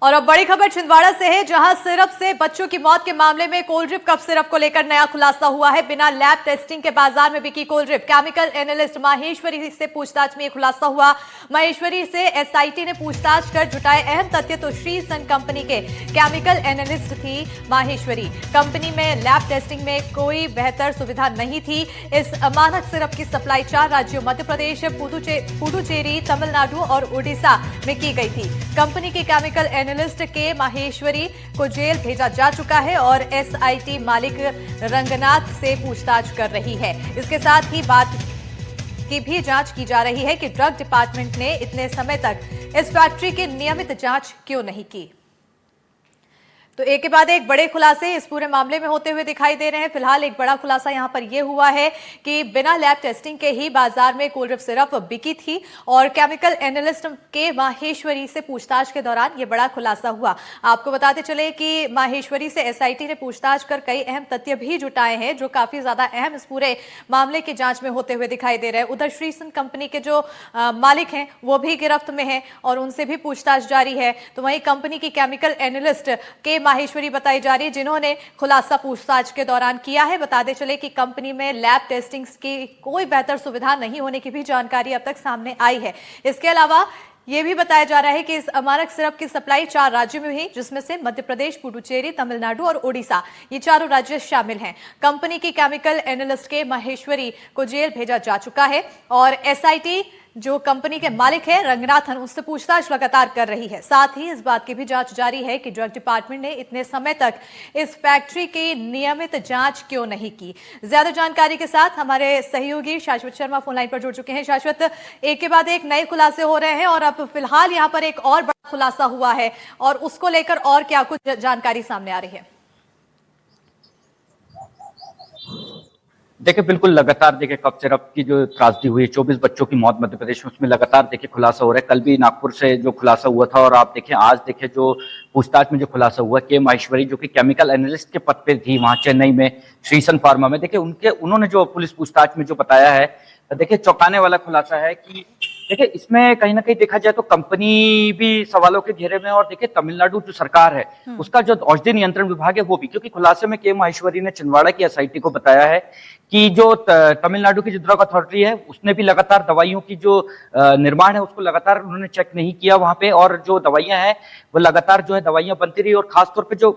और अब बड़ी खबर छिंदवाड़ा से है, जहां सिरप से बच्चों की मौत के मामले में कोल्ड ड्रिप कफ सिरप को लेकर नया खुलासा हुआ है। बिना लैब टेस्टिंग के बाजार में बिकी cold drip. Chemical analyst Maheshwari से पूछताछ में यह खुलासा हुआ। माहेश्वरी से एसआईटी ने पूछताछ कर जुटाए अहम तथ्य। तो श्री सन कंपनी के केमिकल एनालिस्ट थी माहेश्वरी। कंपनी में लैब टेस्टिंग में कोई बेहतर सुविधा नहीं थी। इस मानक सिरप की सप्लाई 4 राज्यों मध्य प्रदेश, पुडुचेरी, तमिलनाडु और उड़ीसा में की गई थी। कंपनी की केमिकल एनालिस्ट के माहेश्वरी को जेल भेजा जा चुका है और एसआईटी मालिक रंगनाथ से पूछताछ कर रही है। इसके साथ ही बात की भी जांच की जा रही है कि ड्रग डिपार्टमेंट ने इतने समय तक इस फैक्ट्री की नियमित जांच क्यों नहीं की। तो एक के बाद एक बड़े खुलासे इस पूरे मामले में होते हुए दिखाई दे रहे हैं। फिलहाल एक बड़ा खुलासा यहां पर यह हुआ है कि बिना लैब टेस्टिंग के ही बाजार में कोल्ड ड्रिप सिरप बिकी थी और केमिकल एनालिस्ट के माहेश्वरी से पूछताछ के दौरान यह बड़ा खुलासा हुआ। आपको बताते चले कि माहेश्वरी से एसआईटी ने पूछताछ कर कई अहम तथ्य भी जुटाए हैं, जो काफी ज्यादा अहम इस पूरे मामले की जांच में होते हुए दिखाई दे रहे हैं। उधर श्रीसन कंपनी के जो मालिक हैं वो भी गिरफ्त में है और उनसे भी पूछताछ जारी है। तो वहीं कंपनी की केमिकल एनालिस्ट के माहेश्वरी बताई जा रही है, जिन्होंने खुलासा पूछताछ के दौरान किया है। बताते चले कि कंपनी में लैब टेस्टिंग की कोई बेहतर सुविधा नहीं होने की भी जानकारी अब तक सामने आई है। इसके अलावा यह भी बताया जा रहा है कि इस अमानक सिरप की सप्लाई 4 राज्यों में हुई, जिसमें से मध्य प्रदेश, पुडुचेरी, तमिलनाडु और ओडिशा, ये चारों राज्य शामिल हैं। कंपनी की केमिकल एनालिस्ट के माहेश्वरी को जेल भेजा जा चुका है और एसआईटी जो कंपनी के मालिक है रंगनाथन, उससे पूछताछ लगातार कर रही है। साथ ही इस बात की भी जांच जारी है कि ड्रग डिपार्टमेंट ने इतने समय तक इस फैक्ट्री की नियमित जांच क्यों नहीं की। ज्यादा जानकारी के साथ हमारे सहयोगी शाश्वत शर्मा फोन लाइन पर जुड़ चुके हैं। शाश्वत, एक के बाद एक नए खुलासे हो रहे हैं और अब फिलहाल यहाँ पर एक और बड़ा खुलासा हुआ है और उसको लेकर और क्या कुछ जानकारी सामने आ रही है? देखिए, बिल्कुल लगातार देखिए कफ सिरप की जो त्रासदी हुई 24 बच्चों की मौत मध्य प्रदेश में, उसमें लगातार देखिए खुलासा हो रहा है। कल भी नागपुर से जो खुलासा हुआ था और आप देखिए आज देखिए जो पूछताछ में जो खुलासा हुआ के माहेश्वरी जो कि केमिकल एनालिस्ट के पद पे थी वहां चेन्नई में श्रीसन फार्मा में, देखिए उन्होंने जो पुलिस पूछताछ में जो बताया है, देखिए चौंकाने वाला खुलासा है कि देखिए इसमें कहीं ना कहीं देखा जाए तो कंपनी भी सवालों के घेरे में और देखिए तमिलनाडु जो सरकार है उसका जो औषधि नियंत्रण विभाग है वो भी, क्योंकि खुलासे में के माहेश्वरी ने छिंदवाड़ा की एसआईटी को बताया है कि जो तमिलनाडु की जो ड्रग अथॉरिटी है उसने भी लगातार दवाइयों की जो निर्माण है उसको लगातार उन्होंने चेक नहीं किया वहां पे, और जो दवाइयां हैं वो लगातार जो है दवाइयां बनती रही। और खासतौर पे जो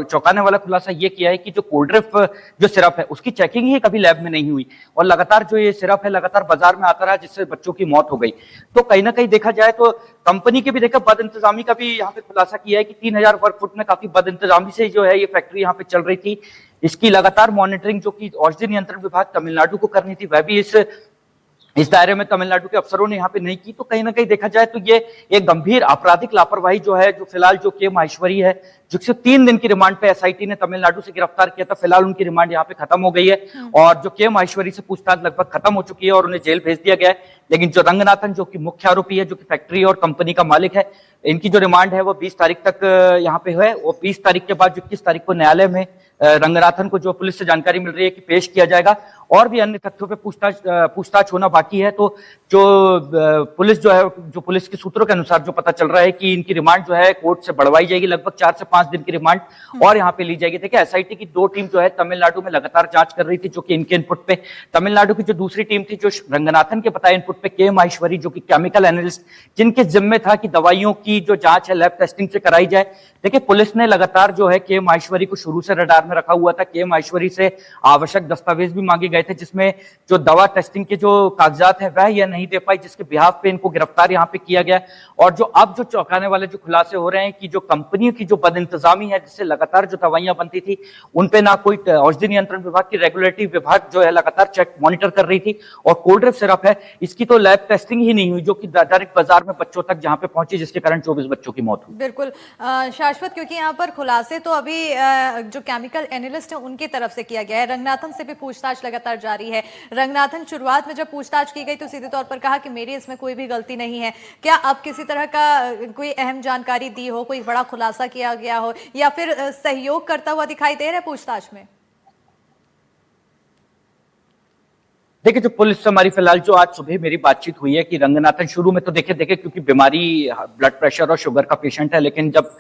चौंकाने वाला खुलासा ये किया है कि जो कोल्ड ड्रिप जो सिरप है उसकी चेकिंग ही कभी लैब में नहीं हुई और लगातार जो ये सिरप है लगातार बाजार में आता रहा, जिससे बच्चों की मौत हो गई। तो कहीं ना कहीं देखा जाए तो कंपनी के भी देखा बद इंतजामी का भी यहाँ पे खुलासा किया है कि 3000 वर्ग फुट में काफी बद इंतजामी से जो है ये फैक्ट्री यहाँ पे चल रही थी। इसकी लगातार मॉनिटरिंग जो कि औषधि नियंत्रण विभाग तमिलनाडु को करनी थी वह भी इस दायरे में तमिलनाडु के अफसरों ने यहाँ पे नहीं की। तो कहीं ना कहीं देखा जाए तो ये एक गंभीर आपराधिक लापरवाही जो है, जो फिलहाल जो के माहेश्वरी है जिससे 3 दिन की रिमांड पे एसआईटी ने तमिलनाडु से गिरफ्तार किया था, फिलहाल उनकी रिमांड यहाँ पे खत्म हो गई है और जो के माहेश्वरी से पूछताछ लगभग खत्म हो चुकी है और उन्हें जेल भेज दिया गया है। लेकिन जो रंगनाथन जो कि मुख्य आरोपी है, जो कि फैक्ट्री और कंपनी का मालिक है, इनकी जो रिमांड है वो 20 तारीख तक यहाँ पे है और 20 तारीख के बाद 21 तारीख को न्यायालय में रंगनाथन को जो पुलिस से जानकारी मिल रही है कि पेश किया जाएगा और भी अन्य तथ्यों पे पूछताछ होना बाकी है। तो जो पुलिस जो है, जो पुलिस के सूत्रों के अनुसार जो पता चल रहा है कि इनकी रिमांड जो है कोर्ट से बढ़वाई जाएगी, लगभग 4 से 5 दिन की रिमांड और यहाँ पे ली जाएगी। देखिए एसआईटी की 2 टीम जो है तमिलनाडु में लगातार जांच कर रही थी, जो कि इनके इनपुट पे तमिलनाडु की जो दूसरी टीम थी जो रंगनाथन के बताए इनपुट पे के माहेश्वरी जो कि केमिकल एनालिस्ट जिनके जिम्मे था कि दवाइयों की जो जांच है लैब टेस्टिंग से कराई जाए। देखिए पुलिस ने लगातार जो है के माहेश्वरी को शुरू से रडार में रखा हुआ था। के माहेश्वरी से आवश्यक दस्तावेज भी मांगे गए थे, जिसमें जो दवा टेस्टिंग के जो कागजात है वह यह नहीं दे पाई, जिसके बिहाफ पे इनको गिरफ्तार यहाँ पे किया गया। और जो अब जो चौंकाने वाले जो खुलासे हो रहे हैं कि जो कंपनी की जो बदइंतजामी है, जिससे लगातार जो दवाइयां बनती थी उनपे ना कोई औषधि नियंत्रण विभाग की रेगुलेटरी विभाग जो है लगातार चेक मॉनिटर कर रही थी, और कोल्ड ड्रिप सिरप है इसकी तो लैब टेस्टिंग ही नहीं हुई, जो कि डायरेक्ट बाजार में बच्चों तक जहां पे पहुंची, जिसके कारण 24 बच्चों की मौत हुई। बिल्कुल शाश्वत, क्योंकि यहाँ पर खुलासे तो अभी जो केमिकल एनालिस्ट है उनकी तरफ से किया गया है, रंगनाथन से भी पूछताछ लगातार जारी है। रंगनाथन शुरुआत में जब पूछताछ की गई तो सीधे तौर पर कहा कि मेरी इसमें कोई भी गलती नहीं है। क्या अब किसी तरह का कोई अहम जानकारी दी हो, कोई बड़ा खुलासा किया गया हो या फिर सहयोग करता हुआ दिखाई दे रहा है पूछताछ में? देखिए, जो पुलिस से हमारी फिलहाल जो आज सुबह मेरी बातचीत हुई है कि रंगनाथन शुरू में तो देखे क्योंकि बीमारी ब्लड प्रेशर और शुगर का पेशेंट है, लेकिन जब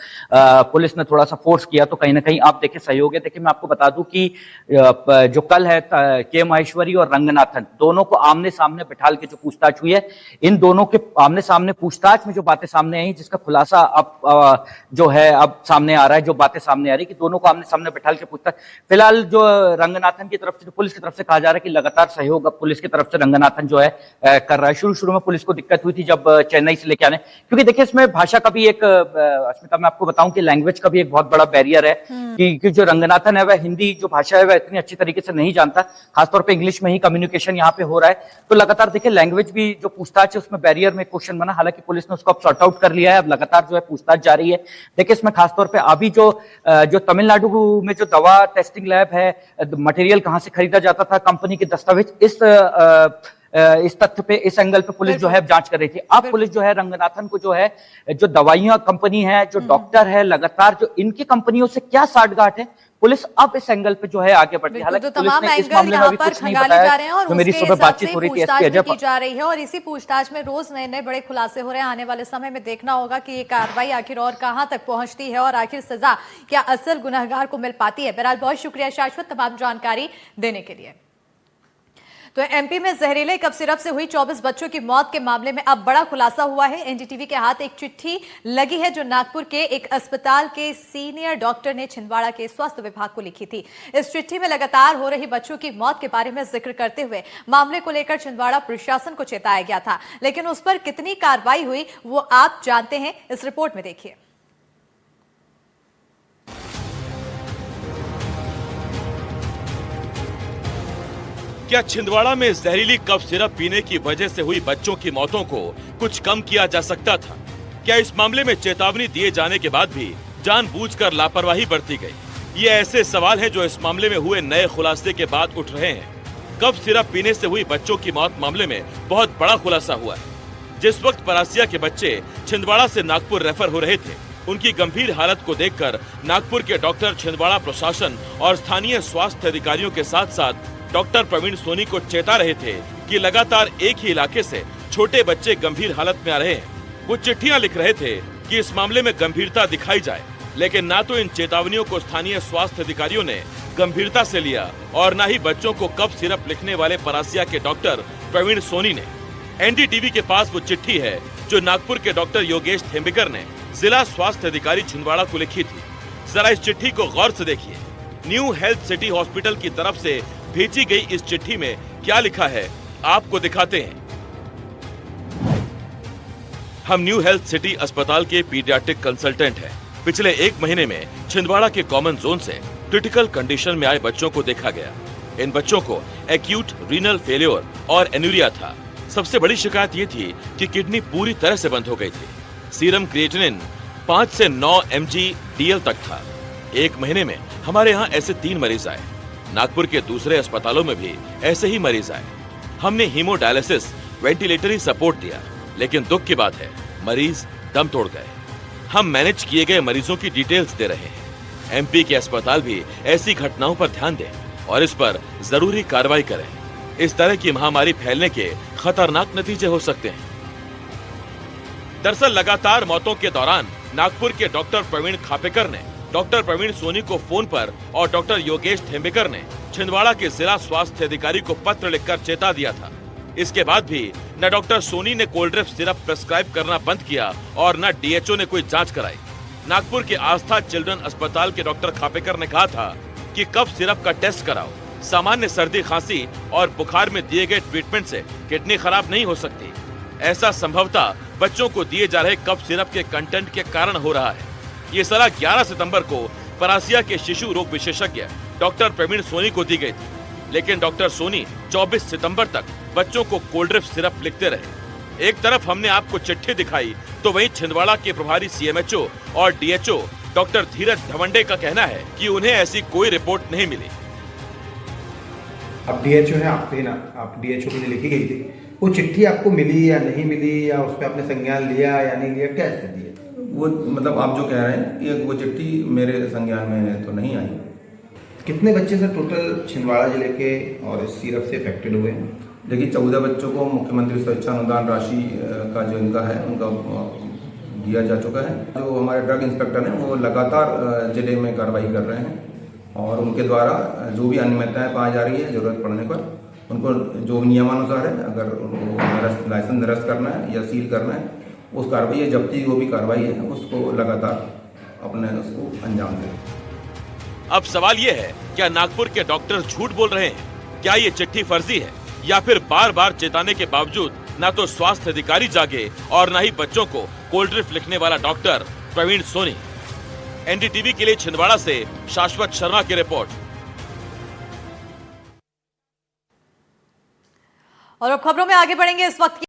पुलिस ने थोड़ा सा फोर्स किया तो कहीं ना कहीं आप देखे सहयोग है। देखिए, मैं आपको बता दूं कि जो कल है के माहेश्वरी और रंगनाथन दोनों को आमने सामने बिठाल के जो पूछताछ हुई है, इन दोनों के आमने सामने पूछताछ में जो बातें सामने आई, जिसका खुलासा अब जो है अब सामने आ रहा है, जो बातें सामने आ रही कि दोनों को आमने सामने बिठाल के पूछताछ। फिलहाल जो रंगनाथन की तरफ से, जो पुलिस की तरफ से कहा जा रहा है कि लगातार सहयोग अब पुलिस की तरफ से रंगनाथन जो है कर रहा है। शुरू में पुलिस को दिक्कत हुई थी जब चेन्नई से लेके आने, क्योंकि देखिए इसमें भाषा का भी एक, अस्मिता मैं आपको बताऊं कि लैंग्वेज का भी एक बहुत बड़ा बैरियर है कि जो रंगनाथन है वह हिंदी जो भाषा है वह इतनी अच्छी तरीके से नहीं जानता, खासतौर पे इंग्लिश में ही कम्युनिकेशन यहाँ पे हो रहा है। तो लगातार देखिए लैंग्वेज भी जो पूछताछ है उसमें बैरियर में क्वेश्चन बना, हालांकि पुलिस ने उसको अब सॉर्ट आउट कर लिया है। अब लगातार जो है पूछताछ जारी है। देखिए इसमें खासतौर पे अभी जो तमिलनाडु में जो दवा टेस्टिंग लैब है, मटेरियल कहां से खरीदा जाता था, कंपनी के दस्तावेज, इस तथ्य पे, इस एंगल पे पुलिस जो है जांच कर रही थी। अब पुलिस जो है रंगनाथन को जो है, जो दवाइयां कंपनी है, जो डॉक्टर है, लगातार जो इनकी कंपनियों से क्या साठगांठ है, पुलिस अब इस एंगल पे जो है आगे बढ़ रही है। हालांकि पुलिस ने इस मामले में अभी कुछ नहीं बताया। जो मेरी सुबह बातचीत हो रही थी एसपी अजय जा रही है और इसी पूछताछ में रोज नए नए बड़े खुलासे हो रहे हैं। आने वाले समय में देखना होगा कि ये कार्रवाई आखिर और कहां तक पहुंचती है और आखिर सजा क्या असल गुनहगार को मिल पाती है। बहरहाल बहुत शुक्रिया शाश्वत तमाम जानकारी देने के लिए। तो एमपी में जहरीले कफ सिरप से हुई 24 बच्चों की मौत के मामले में अब बड़ा खुलासा हुआ है। एनडीटीवी के हाथ एक चिट्ठी लगी है जो नागपुर के एक अस्पताल के सीनियर डॉक्टर ने छिंदवाड़ा के स्वास्थ्य विभाग को लिखी थी। इस चिट्ठी में लगातार हो रही बच्चों की मौत के बारे में जिक्र करते हुए मामले को लेकर छिंदवाड़ा प्रशासन को चेताया गया था, लेकिन उस पर कितनी कार्रवाई हुई वो आप जानते हैं, इस रिपोर्ट में देखिए। क्या छिंदवाड़ा में जहरीली कफ सिरप पीने की वजह से हुई बच्चों की मौतों को कुछ कम किया जा सकता था? क्या इस मामले में चेतावनी दिए जाने के बाद भी जानबूझकर लापरवाही बरती गई? ये ऐसे सवाल हैं जो इस मामले में हुए नए खुलासे के बाद उठ रहे हैं। कफ सिरप पीने से हुई बच्चों की मौत मामले में बहुत बड़ा खुलासा हुआ है। जिस वक्त परासिया के बच्चे छिंदवाड़ा से नागपुर रेफर हो रहे थे, उनकी गंभीर हालत को देखकर नागपुर के डॉक्टर, छिंदवाड़ा प्रशासन और स्थानीय स्वास्थ्य अधिकारियों के साथ साथ डॉक्टर प्रवीण सोनी को चेता रहे थे कि लगातार एक ही इलाके से छोटे बच्चे गंभीर हालत में आ रहे हैं। वो चिट्ठियां लिख रहे थे कि इस मामले में गंभीरता दिखाई जाए, लेकिन ना तो इन चेतावनियों को स्थानीय स्वास्थ्य अधिकारियों ने गंभीरता से लिया और न ही बच्चों को कफ सिरप लिखने वाले परासिया के डॉक्टर प्रवीण सोनी ने। एनडीटीवी के पास वो चिट्ठी है जो नागपुर के डॉक्टर योगेश थेम्बिकर ने जिला स्वास्थ्य अधिकारी छिंदवाड़ा को लिखी थी। जरा इस चिट्ठी को गौर से देखिए। न्यू हेल्थ सिटी हॉस्पिटल की तरफ से भेजी गई इस चिट्ठी में क्या लिखा है आपको दिखाते हैं। हम न्यू हेल्थ सिटी अस्पताल के पीडियाट्रिक कंसल्टेंट हैं। पिछले 1 महीने में छिंदवाड़ा के कॉमन जोन से क्रिटिकल कंडीशन में आए बच्चों को देखा गया। इन बच्चों को एक्यूट रीनल फेलियर और एन्यूरिया था। सबसे बड़ी शिकायत ये थी कि किडनी पूरी तरह से बंद हो गई थी। सीरम क्रिएटिनिन 5 से 9 mg DL तक था। 1 महीने में हमारे यहाँ ऐसे 3 मरीज आए। नागपुर के दूसरे अस्पतालों में भी ऐसे ही मरीज आए। हमने हीमोडायलिसिस, वेंटिलेटरी सपोर्ट दिया, लेकिन दुख की बात है मरीज दम तोड़ गए। हम मैनेज किए गए मरीजों की डिटेल्स दे रहे हैं। एमपी के अस्पताल भी ऐसी घटनाओं पर ध्यान दें और इस पर जरूरी कार्रवाई करें। इस तरह की महामारी फैलने के खतरनाक नतीजे हो सकते हैं। दरअसल लगातार मौतों के दौरान नागपुर के डॉक्टर प्रवीण खापेकर ने डॉक्टर प्रवीण सोनी को फोन पर और डॉक्टर योगेश थेम्बिकर ने छिंदवाड़ा के जिला स्वास्थ्य अधिकारी को पत्र लिखकर चेता दिया था। इसके बाद भी न डॉक्टर सोनी ने कोल्ड सिरप प्रेस्क्राइब करना बंद किया और न डीएचओ ने कोई जांच कराई। नागपुर के आस्था चिल्ड्रन अस्पताल के डॉक्टर खापेकर ने कहा था कि कफ सिरप का टेस्ट कराओ। सामान्य सर्दी, खांसी और बुखार में दिए गए ट्रीटमेंट से किडनी खराब नहीं हो सकती। ऐसा संभवतः बच्चों को दिए जा रहे कफ सिरप के कंटेंट के कारण हो रहा है। ये सलाह 11 सितंबर को परासिया के शिशु रोग विशेषज्ञ डॉक्टर प्रवीण सोनी को दी गई थी, लेकिन डॉक्टर सोनी 24 सितंबर तक बच्चों को कोल्ड सिरप लिखते रहे। एक तरफ हमने आपको चिट्ठी दिखाई तो वहीं छिंदवाड़ा के प्रभारी CMHO और DHO डॉक्टर धीरज धवंडे का कहना है कि उन्हें ऐसी कोई रिपोर्ट नहीं मिली। अब DHO है, आप DHO के लिए लिखी गई थी, वो चिट्ठी आपको मिली या नहीं मिली, या उस पर आपने संज्ञान लिया या नहीं लिया, क्या स्थिति है? वो मतलब आप जो कह रहे हैं कि वो चिट्ठी मेरे संज्ञान में तो नहीं आई। कितने बच्चे सर टोटल छिंदवाड़ा जिले के और इस सिरप से अफेक्टेड हुए हैं? देखिए 14 बच्चों को मुख्यमंत्री स्वेच्छा अनुदान राशि का जो इनका है उनका दिया जा चुका है। जो हमारे ड्रग इंस्पेक्टर हैं वो लगातार जिले में कार्रवाई कर रहे हैं और उनके द्वारा जो भी अनियमितताएं पाई जा रही है जरूरत पड़ने पर उनको जो नियमानुसार है अगर उनको लाइसेंस निरस्त करना है या सील करना है उस कार्रवाई या जब्ती जो भी कार्रवाई है उसको लगातार अपने उसको अंजाम दें। अब सवाल ये है, क्या नागपुर के डॉक्टर झूठ बोल रहे हैं? क्या ये चिट्ठी फर्जी है या फिर बार बार चेताने के बावजूद न तो स्वास्थ्य अधिकारी जागे और न ही बच्चों को कोल्ड ड्रिंक लिखने वाला डॉक्टर प्रवीण सोनी। एनडीटीवी के लिए छिंदवाड़ा से शाश्वत शर्मा की रिपोर्ट। और अब खबरों में आगे बढ़ेंगे इस वक्त